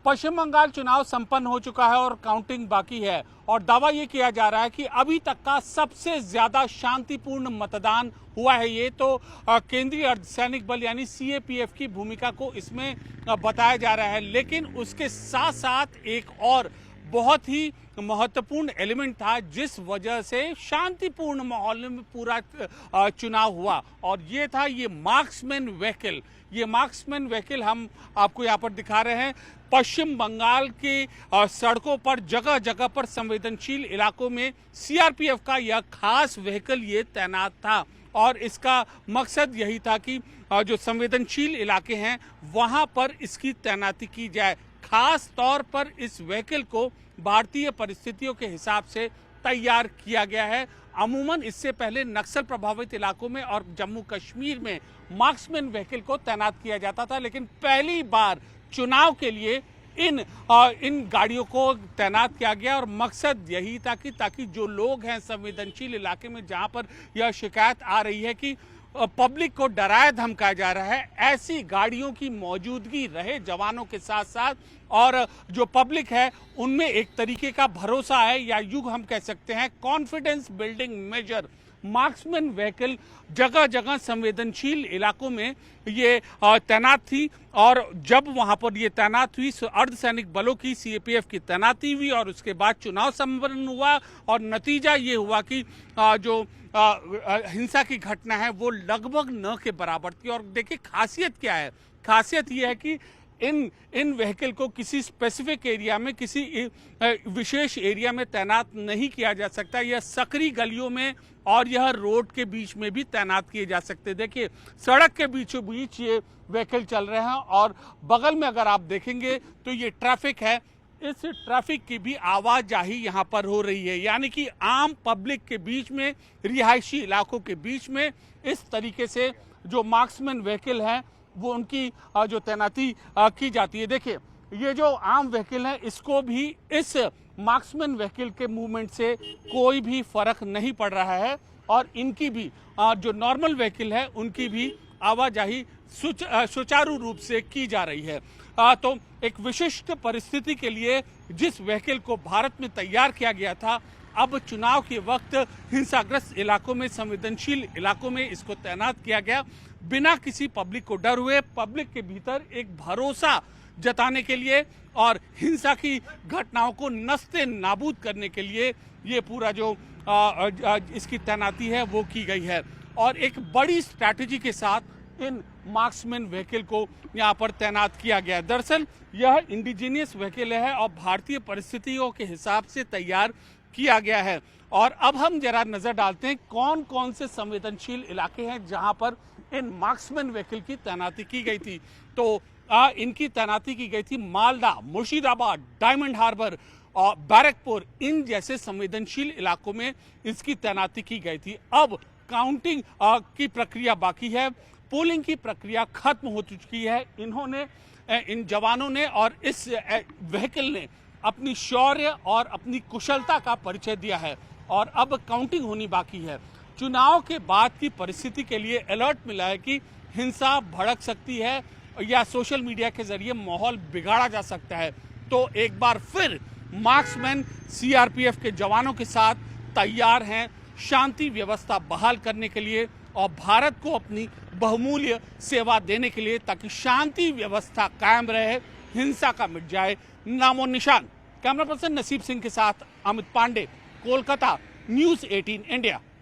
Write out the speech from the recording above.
पश्चिम बंगाल चुनाव संपन्न हो चुका है और काउंटिंग बाकी है और दावा ये किया जा रहा है कि अभी तक का सबसे ज्यादा शांतिपूर्ण मतदान हुआ है। ये तो केंद्रीय अर्धसैनिक बल यानी सीएपीएफ की भूमिका को इसमें बताया जा रहा है, लेकिन उसके साथ साथ एक और बहुत ही महत्वपूर्ण एलिमेंट था जिस वजह से शांतिपूर्ण माहौल में पूरा चुनाव हुआ और ये था ये मार्क्समैन व्हीकल। ये मार्क्समैन व्हीकल हम आपको यहाँ पर दिखा रहे हैं। पश्चिम बंगाल के सड़कों पर जगह जगह पर संवेदनशील इलाकों में सीआरपीएफ का यह खास व्हीकल ये तैनात था और इसका मकसद यही था कि जो संवेदनशील इलाके हैं वहां पर इसकी तैनाती की जाए। खास तौर पर इस व्हीकल को भारतीय परिस्थितियों के हिसाब से तैयार किया गया है। अमूमन इससे पहले नक्सल प्रभावित इलाकों में और जम्मू कश्मीर में मार्क्समैन व्हीकल को तैनात किया जाता था, लेकिन पहली बार चुनाव के लिए इन गाड़ियों को तैनात किया गया और मकसद यही था कि ताकि जो लोग हैं संवेदनशील इलाके में जहां पर यह शिकायत आ रही है कि पब्लिक को डराया धमकाया जा रहा है, ऐसी गाड़ियों की मौजूदगी रहे जवानों के साथ साथ और जो पब्लिक है उनमें एक तरीके का भरोसा है या यूं हम कह सकते हैं confidence building measure. Marksman vehicle जगह जगह संवेदनशील इलाकों में ये तैनात थी और जब वहां पर ये तैनात हुई अर्धसैनिक बलों की सीएपीएफ की तैनाती हुई और उसके बाद चुनाव संपन्न हुआ और नतीजा ये हुआ कि जो हिंसा की घटना है वो लगभग न के बराबर थी। और देखिए खासियत क्या है, खासियत ये है कि इन व्हीकल को किसी स्पेसिफिक एरिया में किसी विशेष एरिया में तैनात नहीं किया जा सकता। यह सकरी गलियों में और यह रोड के बीच में भी तैनात किए जा सकते। देखिए सड़क के बीचों बीच ये व्हीकल चल रहे हैं और बगल में अगर आप देखेंगे तो ये ट्रैफिक है। इस ट्रैफिक की भी आवाजाही यहाँ पर हो रही है, यानी कि आम पब्लिक के बीच में, रिहायशी इलाकों के बीच में इस तरीके से जो मार्क्समैन व्हीकल है वो उनकी जो तैनाती की जाती है। देखिए ये जो आम व्हीकल है इसको भी इस मार्क्समैन व्हीकल के मूवमेंट से कोई भी फर्क नहीं पड़ रहा है और इनकी भी जो नॉर्मल व्हीकल है उनकी भी आवाजाही सुचारू रूप से की जा रही है। तो एक विशिष्ट परिस्थिति के लिए जिस व्हीकल को भारत में तैयार किया गया था, अब चुनाव के वक्त हिंसाग्रस्त इलाकों में, संवेदनशील इलाकों में इसको तैनात किया गया बिना किसी पब्लिक को डर हुए, पब्लिक के भीतर एक भरोसा जताने के लिए और हिंसा की घटनाओं को नस्ते नाबूद करने के लिए ये पूरा जो इसकी तैनाती है वो की गई है और एक बड़ी स्ट्रैटेजी के साथ इन मार्क्समैन व्हीकल को यहाँ पर तैनात किया गया है। दरअसल यह इंडिजीनियस व्हीकल है और भारतीय परिस्थितियों के हिसाब से तैयार किया गया है। और अब हम जरा नजर डालते हैं कौन कौन से संवेदनशील इलाके हैं जहां पर इन मार्क्समैन व्हीकल की तैनाती की गई थी। तो इनकी तैनाती की गई थी मालदा, मुर्शिदाबाद, डायमंड हार्बर और बैरकपुर, इन जैसे संवेदनशील इलाकों में इसकी तैनाती की गई थी। अब काउंटिंग की प्रक्रिया बाकी है, पोलिंग की प्रक्रिया खत्म हो चुकी है। इन्होंने इन जवानों ने और इस व्हीकल ने अपनी शौर्य और अपनी कुशलता का परिचय दिया है और अब काउंटिंग होनी बाकी है। चुनाव के बाद की परिस्थिति के लिए अलर्ट मिला है कि हिंसा भड़क सकती है या सोशल मीडिया के जरिए माहौल बिगाड़ा जा सकता है। तो एक बार फिर मार्क्समैन सीआरपीएफ के जवानों के साथ तैयार हैं शांति व्यवस्था बहाल करने के लिए और भारत को अपनी बहुमूल्य सेवा देने के लिए, ताकि शांति व्यवस्था कायम रहे, हिंसा का मिट जाए नामो निशान। कैमरा पर्सन नसीब सिंह के साथ अमित पांडे, कोलकाता, न्यूज़ 18 इंडिया।